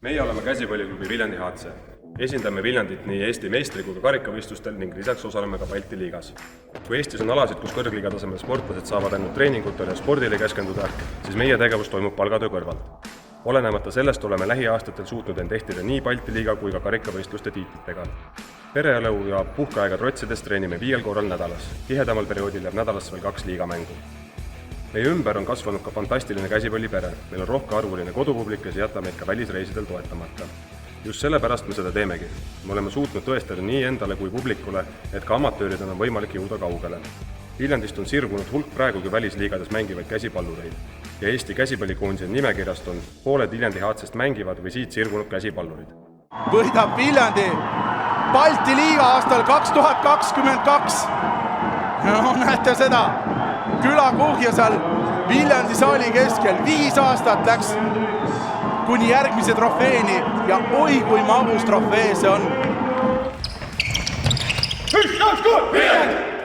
Meie oleme käsipalliklubi Viljandi HC. Esindame Viljandit nii Eesti meistri- kui ka karikavõistlustel ning lisaks osaleme ka Balti liigas. Kui Eestis on alasid, kus kõrgliiga tasemel sportlased saavad ainult treeningutele ja spordile keskenduda, siis meie tegevus toimub palgatöö kõrvalt. Olenemata sellest oleme lähiaastatel suutnud end ehtida nii Balti liiga kui ka karikavõistluste tiitlitega. Pereelu ja puhkeaega trotsides treenime 5 korral nädalas. Tihedamal perioodil jääb nädalas veel 2 liigamängu. Meie ümber on kasvanud ka fantastiline käsipallipere. Meil on rohkearvuline kodupublik, kes jätab meid ka välisreisidel toetamata. Just sellepärast me seda teemegi. Me oleme suutnud tõestada nii endale kui publikule, et ka amatööridel on võimalik jõuda kaugele. Viljandist on sirgunud hulk praegugi välisliigades mängivaid käsipallureid ja Eesti käsipallikoondise nimekirjast on pooled Viljandi HC-st mängivad või siit sirgunud käsipallurid. Võidab Viljandi Balti liiga aastal 2022. No näete seda, külakuhja seal Viljandi saali keskel 5 aastat läks kuni järgmise trofeeni ja oi kui magus trofee see on. Viljandi!